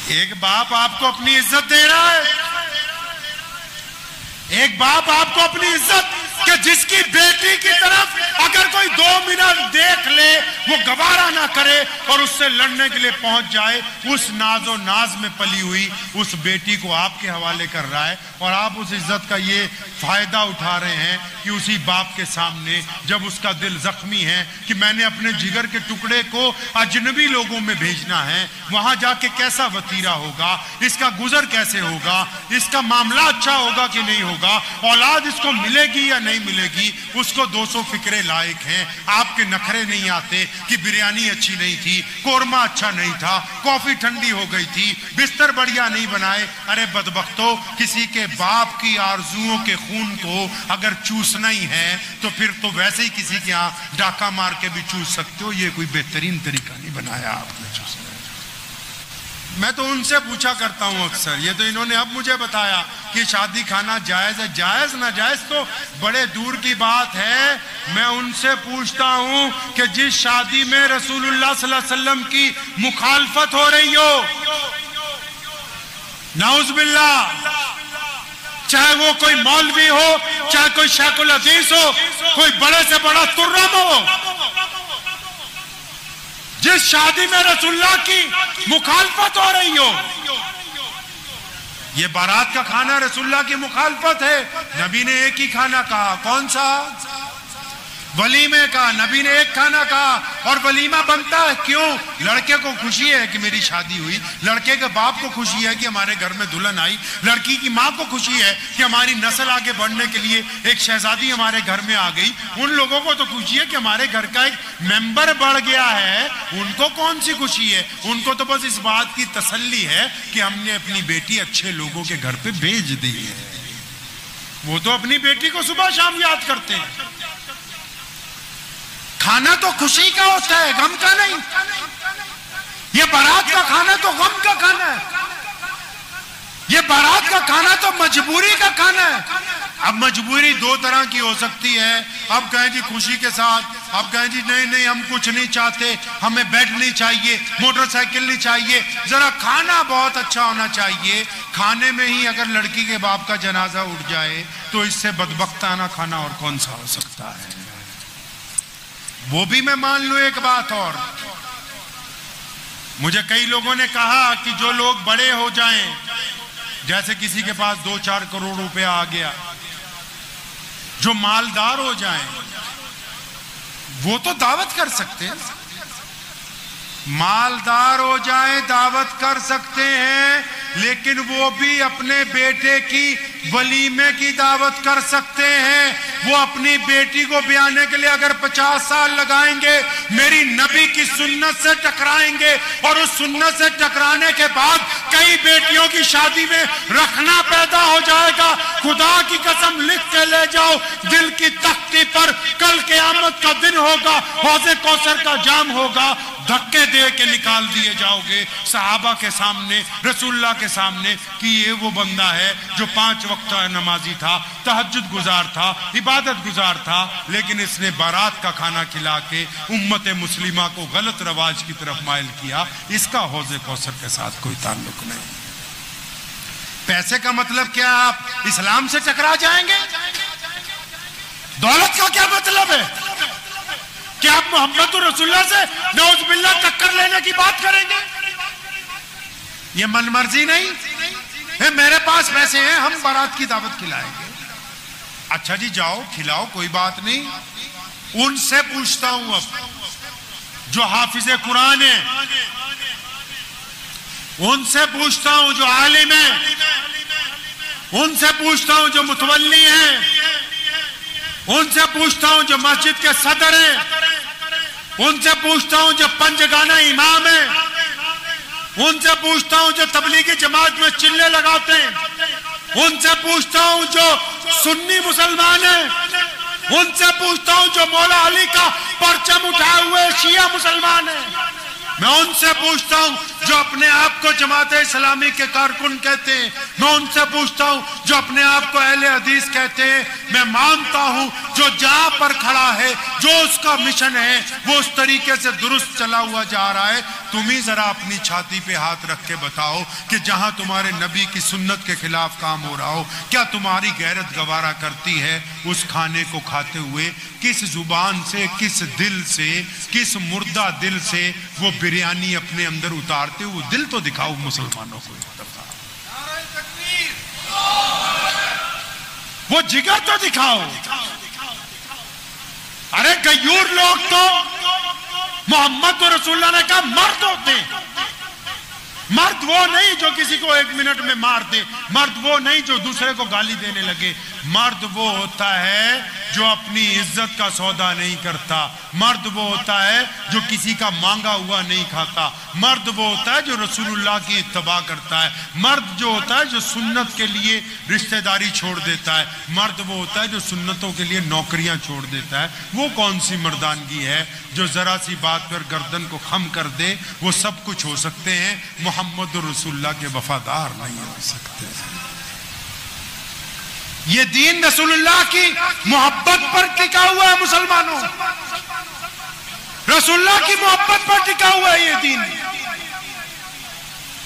एक बाप आपको अपनी इज्जत दे रहा है, एक बाप आपको अपनी इज्जत, कि जिसकी बेटी की तरफ अगर कोई 2 मिनट देख ले वो गवारा ना करे और उससे लड़ने के लिए पहुंच जाए, उस नाजो नाज में पली हुई उस बेटी को आपके हवाले कर रहा है और आप उस इज्जत का ये फायदा उठा रहे हैं कि उसी बाप के सामने जब उसका दिल जख्मी है कि मैंने अपने जिगर के टुकड़े को अजनबी लोगों में भेजना है, वहां जाके कैसा वतीरा होगा, इसका गुजर कैसे होगा, इसका मामला अच्छा होगा कि नहीं होगा, औलाद इसको मिलेगी या नहीं मिलेगी, उसको 200 फिक्रे लायक हैं। आपके नखरे नहीं आते कि बिरयानी अच्छी नहीं थी, कोरमा अच्छा नहीं था, कॉफी ठंडी हो गई थी, बिस्तर बढ़िया नहीं बनाए। अरे बदबख्तो, किसी के बाप की आरजुओं के खून को अगर चूसना ही है तो फिर तो वैसे ही किसी के यहाँ डाका मार के भी चूस सकते हो। ये कोई बेहतरीन तरीका नहीं बनाया आपने चूसने। मैं तो उनसे पूछा करता हूं अक्सर, ये तो इन्होंने अब मुझे बताया कि शादी खाना जायज है। जायज ना जायज तो बड़े दूर की बात है। मैं उनसे पूछता हूं कि जिस शादी में रसूलुल्लाह सल्लल्लाहु अलैहि वसल्लम की मुखालफत हो रही हो, नाउज़ुबिल्लाह, चाहे वो कोई मौलवी हो, चाहे कोई शेखुल हदीस हो, कोई बड़े से बड़ा तुर्रम हो, जिस शादी में रसूलुल्लाह की मुखालफत हो रही हो, ये बारात का खाना रसूलुल्लाह की मुखालफत है। नबी ने एक ही खाना कहा, कौन सा? वलीमे का। नबी ने एक खाना कहा और वलीमा बनता है क्यों? लड़के को खुशी है कि मेरी शादी हुई, लड़के के बाप को खुशी है कि हमारे घर में दुल्हन आई, लड़की की माँ को खुशी है कि हमारी नस्ल आगे बढ़ने के लिए एक शहजादी हमारे घर में आ गई। उन लोगों को तो खुशी है कि हमारे घर का एक मेंबर बढ़ गया है। उनको कौन सी खुशी है? उनको तो बस इस बात की तसल्ली है कि हमने अपनी बेटी अच्छे लोगों के घर पे भेज दी है। वो तो अपनी बेटी को सुबह शाम याद करते हैं। खाना तो खुशी का होता है, गम का नहीं। ये बारात का खाना तो गम का खाना है। ये बारात का खाना तो मजबूरी का खाना है। अब मजबूरी 2 तरह की हो सकती है। अब कहें जी खुशी के साथ, अब कहें जी नहीं नहीं हम कुछ नहीं चाहते, हमें बेड नहीं चाहिए, मोटरसाइकिल नहीं चाहिए, जरा खाना बहुत अच्छा होना चाहिए। खाने में ही अगर लड़की के बाप का जनाजा उठ जाए तो इससे बदबख्ताना खाना और कौन सा हो सकता है? वो भी मैं मान लूं। एक बात और, मुझे कई लोगों ने कहा कि जो लोग बड़े हो जाएं, जैसे किसी के पास 2-4 करोड़ रुपया आ गया, जो मालदार हो जाएं, वो तो दावत कर सकते हैं। मालदार हो जाएं दावत कर सकते हैं, लेकिन वो भी अपने बेटे की वलीमे की दावत कर सकते हैं। वो अपनी बेटी को ब्याहने के लिए अगर 50 साल लगाएंगे, मेरी नबी की सुन्नत से टकराएंगे और उस सुन्नत से टकराने के बाद कई बेटियों की शादी में रखना पैदा हो जाएगा। खुदा की कसम लिख के ले जाओ, दिल की तख्ती पर कल क़यामत का दिन होगा, हौज़े कौसर का जाम होगा, धक्के दे के निकाल दिए जाओगे सहाबा के सामने, रसूलुल्लाह के सामने कि ये वो बंदा है जो 5 वक्त नमाजी था, तहज्जुद गुजार था, इबादत गुजार था, लेकिन इसने बारात का खाना खिला के उम्मत मुस्लिमा को गलत रवाज की तरफ माइल किया। इसका हौज़े कौसर के साथ कोई ताल्लुक नहीं। पैसे का मतलब क्या? आप इस्लाम से टकरा जाएंगे? दौलत का क्या मतलब है? क्या आप मोहम्मद रसूलुल्लाह से नौज़ुबिल्लाह टक्कर लेने की बात करेंगे? ये मनमर्जी नहीं है। मेरे पास पैसे हैं, हम बारात की दावत खिलाएंगे। अच्छा जी जाओ खिलाओ, कोई बात नहीं। उनसे पूछता हूं अब, जो हाफिज़े कुरान है, उनसे पूछता हूं जो आलिम है, उनसे पूछता हूं जो मुतवल्ली है, उनसे पूछता हूं जो मस्जिद के सदर हैं, उनसे पूछता हूं जो पंजगाना इमाम है, उनसे पूछता हूं जो तबलीगी जमात में चिल्ले लगाते हैं, उनसे पूछता हूं जो सुन्नी मुसलमान है, उनसे पूछता हूं जो मौला अली का परचम उठाए हुए शिया मुसलमान है। मैं उनसे पूछता हूं जो अपने आप को जमात इस्लामी के कारकुन कहते हैं, मैं उनसे पूछता हूं जो अपने आप को अहले हदीस कहते हैं, मैं मानता हूं जो जहां पर खड़ा है, जो उसका मिशन है वो उस तरीके से दुरुस्त चला हुआ जा रहा है। तुम ही जरा अपनी छाती पे हाथ रख के बताओ कि जहां तुम्हारे नबी की सुन्नत के खिलाफ काम हो रहा हो, क्या तुम्हारी गैरत गवारा करती है उस खाने को खाते हुए? किस जुबान से, किस दिल से, किस मुर्दा दिल से वो बिरयानी अपने अंदर उतारते हो? वो दिल तो दिखाओ मुसलमानों को, वो जिगर तो दिखाओ। अरे गयूर लोग तो मोहम्मद रसूलुल्लाह ने कहा मर्द होते हैं। मर्द वो नहीं जो किसी को 1 मिनट में मार दे, मर्द वो नहीं जो दूसरे को गाली देने लगे, मर्द वो होता है जो अपनी इज्जत का सौदा नहीं करता, मर्द वो होता है जो किसी का मांगा हुआ नहीं खाता, मर्द वो होता है जो रसूलुल्लाह की इत्तबा करता है, मर्द जो होता है जो सुन्नत के लिए रिश्तेदारी छोड़ देता है, मर्द वो होता है जो सुन्नतों के लिए नौकरियां छोड़ देता है। वो कौन सी मर्दानगी है जो जरा सी बात पर गर्दन को खम कर दे? वो सब कुछ हो सकते हैं, मोहम्मद रसूलुल्लाह के वफादार नहीं हो सकते। ये दीन रसूलुल्लाह की मोहब्बत पर टिका हुआ है मुसलमानों, रसूलुल्लाह की मोहब्बत पर टिका हुआ है ये दीन।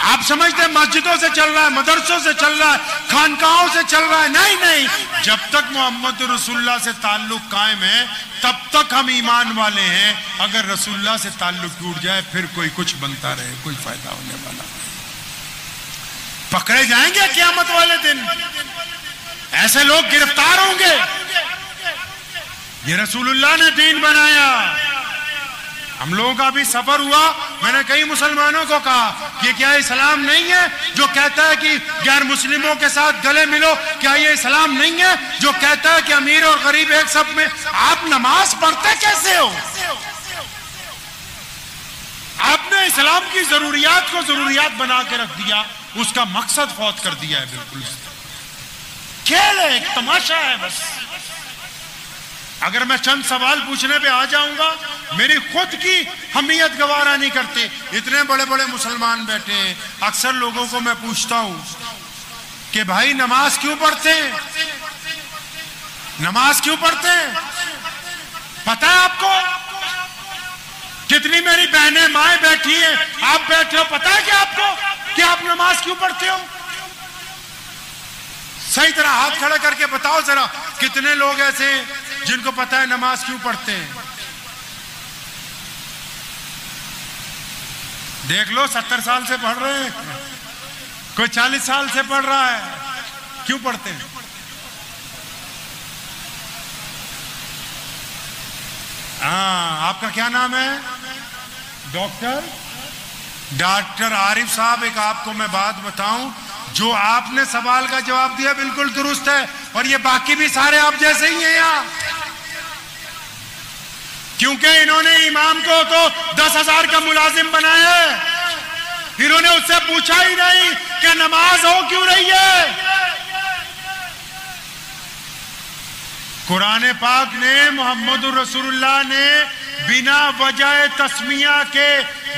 आप समझते हैं मस्जिदों से चल रहा है, मदरसों से चल रहा है, खानकाहों से चल रहा है? नहीं नहीं, जब तक मोहम्मद रसूलुल्लाह से ताल्लुक कायम है तब तक हम ईमान वाले हैं। अगर रसूलुल्लाह से ताल्लुक टूट जाए फिर कोई कुछ बनता रहे, कोई फायदा होने वाला नहीं। पकड़े जाएंगे क़यामत वाले दिन, ऐसे लोग गिरफ्तार होंगे। ये रसूलुल्लाह ने दीन बनाया। हम लोगों का भी सफर हुआ, मैंने कई मुसलमानों को कहा कि क्या इस्लाम नहीं है जो कहता है कि गैर मुस्लिमों के साथ गले मिलो? क्या ये इस्लाम नहीं है जो कहता है कि अमीर और गरीब एक सब में? आप नमाज पढ़ते कैसे हो? आपने इस्लाम की जरूरियात को जरूरियात बना के रख दिया, उसका मकसद फौत कर दिया है। बिल्कुल खेल है, एक तमाशा है बस। अगर मैं चंद सवाल पूछने पे आ जाऊंगा, मेरी खुद की हमियत गवारा नहीं करते। इतने बड़े बड़े मुसलमान बैठे हैं, अक्सर लोगों को मैं पूछता हूं कि भाई नमाज क्यों पढ़ते हैं? नमाज क्यों पढ़ते हैं? पता है आपको? कितनी मेरी बहनें माएं बैठी हैं, आप बैठे हो, पता है क्या आपको कि आप नमाज क्यों पढ़ते हो? सही तरह हाथ खड़ा करके बताओ जरा, कितने लोग ऐसे हैं जिनको पता है नमाज क्यों पढ़ते हैं? देख लो, 70 साल से पढ़ रहे हैं, कोई 40 साल से पढ़ रहा है। क्यों पढ़ते हैं? आपका क्या नाम है? डॉक्टर आरिफ साहब। एक आपको मैं बात बताऊं, जो आपने सवाल का जवाब दिया बिल्कुल दुरुस्त है, और ये बाकी भी सारे आप जैसे ही हैं यहाँ। क्योंकि इन्होंने इमाम को तो 10,000 का मुलाजिम बनाया है, इन्होंने उससे पूछा ही नहीं कि नमाज हो क्यों रही है। कुरान पाक ने, मोहम्मद रसूलुल्लाह ने बिना वजह तस्मिया के,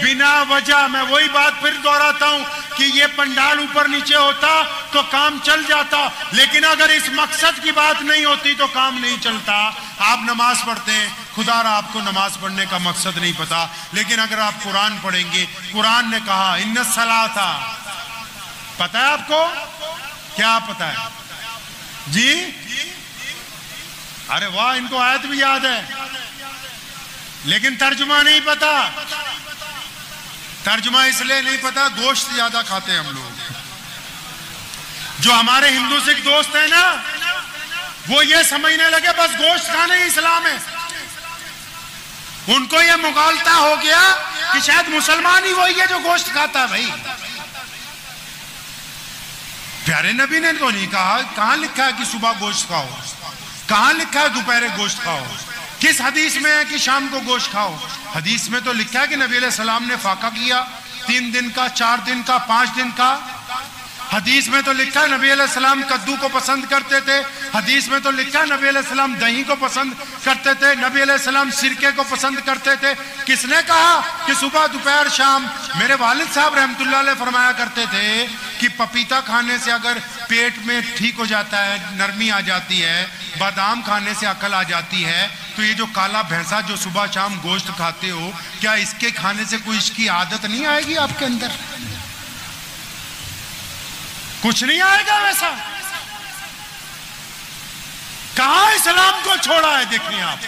बिना वजह, मैं वही बात फिर दोहराता हूं कि ये पंडाल ऊपर नीचे होता तो काम चल जाता, लेकिन अगर इस मकसद की बात नहीं होती तो काम नहीं चलता। आप नमाज पढ़ते हैं, खुदा आपको नमाज पढ़ने का मकसद नहीं पता, लेकिन अगर आप कुरान पढ़ेंगे, कुरान ने कहा इन्ना सलाता, पता है आपको? क्या पता है जी? अरे वाह, इनको आयत भी याद है लेकिन तर्जुमा नहीं पता। तर्जुमा इसलिए नहीं पता, गोश्त ज्यादा खाते हैं हम लोग। जो हमारे हिंदू सिख दोस्त हैं ना, वो ये समझने लगे बस गोश्त खाना ही इस्लाम है। उनको ये मुगालता हो गया कि शायद मुसलमान ही वही है जो गोश्त खाता है। भाई, प्यारे नबी ने तो नहीं कहा, कहां लिखा है कि सुबह गोश्त खाओ? कहां लिखा है दोपहर गोश्त खाओ? किस हदीस में है कि शाम को गोश्त खाओ? हदीस में तो लिखा है कि नबी अलैहि सलाम ने फाका किया 3 दिन का, 4 दिन का, 5 दिन का। हदीस में तो लिखा है नबी अलैहि सलाम कद्दू को पसंद करते थे। हदीस में तो लिखा है नबी अलैहि सलाम दही को पसंद करते थे। नबी अलैहि सलाम सिरके को पसंद करते थे। किसने कहा कि सुबह दोपहर शाम? मेरे वालिद साहब रहमतुल्लाह अलैह फरमाया करते थे कि पपीता खाने से अगर पेट में ठीक हो जाता है, नरमी आ जाती है, बादाम खाने से अकल आ जाती है, तो ये जो काला भैंसा जो सुबह शाम गोश्त खाते हो, क्या इसके खाने से कोई इसकी आदत नहीं आएगी आपके अंदर? कुछ नहीं आएगा वैसा। कहां इस्लाम को छोड़ा है? देखिए आप,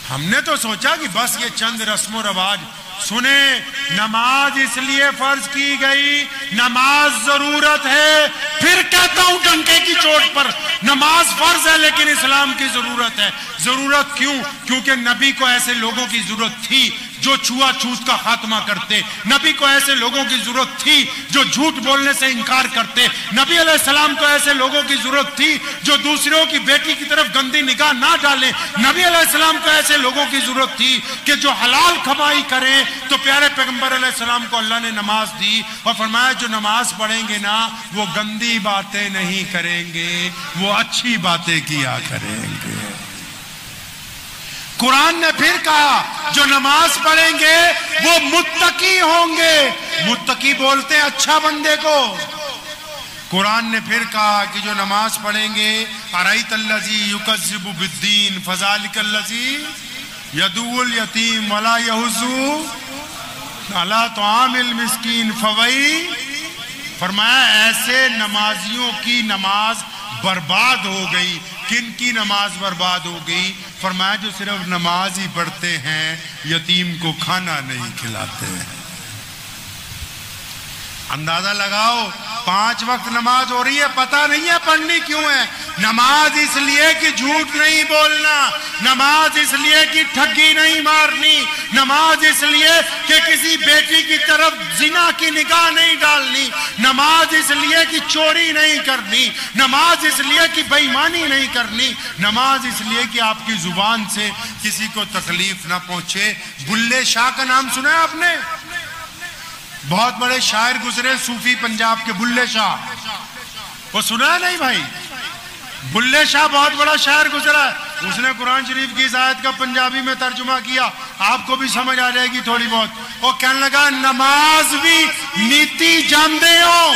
हमने तो सोचा कि बस ये चंद रस्मो रवाज। सुने, नमाज इसलिए फर्ज की गई, नमाज जरूरत है। फिर कहता हूं डंके की चोट पर, नमाज फर्ज है लेकिन इस्लाम की जरूरत है। जरूरत क्यों? क्योंकि नबी को ऐसे लोगों की जरूरत थी जो छुआछूत का खात्मा करते। नबी को ऐसे लोगों की जरूरत थी जो झूठ बोलने से इनकार करते। नबी अलैहिस्सलाम को ऐसे लोगों की जरूरत थी जो दूसरों की बेटी की तरफ गंदी निगाह ना डालें। नबी अलैहिस्सलाम को ऐसे लोगों की जरूरत थी कि जो हलाल कमाई करें। तो प्यारे पैगंबर अलैहिस्सलाम को अल्लाह ने नमाज दी और फरमाया जो नमाज पढ़ेंगे ना, वो गंदी बातें नहीं करेंगे, वो अच्छी बातें किया करेंगे। कुरान ने फिर कहा जो नमाज पढ़ेंगे वो मुत्तकी होंगे। मुत्तकी बोलते हैं अच्छा बंदे को। कुरान ने फिर कहा कि जो नमाज पढ़ेंगे, अराइतल्लज़ी युकज़्ज़िबु बिद्दीन फ़ज़ालिकल्लज़ी यदुल यतीम वला यहुज़्ज़ु अला तुआमिल मिस्कीन फ़वई। फरमाया ऐसे नमाजियों की नमाज बर्बाद हो गई। किन की नमाज बर्बाद हो गई? फरमाया जो सिर्फ नमाज ही पढ़ते हैं, यतीम को खाना नहीं खिलाते हैं। अंदाजा लगाओ, 5 वक्त नमाज हो रही है, पता नहीं है पढ़नी क्यों है। नमाज इसलिए कि झूठ नहीं बोलना, नमाज इसलिए कि ठगी नहीं मारनी, नमाज इसलिए कि किसी बेटी की तरफ जिना की निगाह नहीं डालनी, नमाज इसलिए कि चोरी नहीं करनी, नमाज इसलिए कि बेईमानी नहीं करनी, नमाज इसलिए कि आपकी जुबान से किसी को तकलीफ ना पहुंचे। बुल्ले शाह का नाम सुना है आपने? बहुत बड़े शायर गुजरे, सूफी पंजाब के बुल्ले शाह। वो सुना है नहीं भाई? बुल्ले शाह बहुत बड़ा शायर गुजरा है। उसने कुरान शरीफ की इस आयत का पंजाबी में तर्जुमा किया, आपको भी समझ आ जाएगी थोड़ी बहुत। वो कहने लगा नमाज भी नीति जानते हो,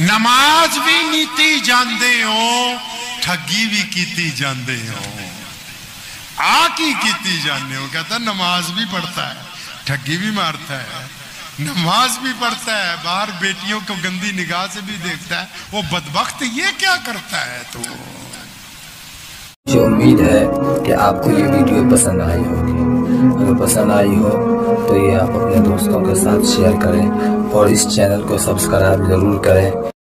नमाज भी नीति जानते हो, ठगी भी कीती जानते हो, आकी कीती जानते हो। कहता नमाज भी पढ़ता है, ठगी भी मारता है, नमाज भी पढ़ता है, बाहर बेटियों को गंदी निगाह से भी देखता है। वो बदबख्त ये क्या करता है? तो मुझे उम्मीद है कि आपको ये वीडियो पसंद आई होगी। अगर पसंद आई हो तो ये आप अपने दोस्तों के साथ शेयर करें और इस चैनल को सब्सक्राइब जरूर करें।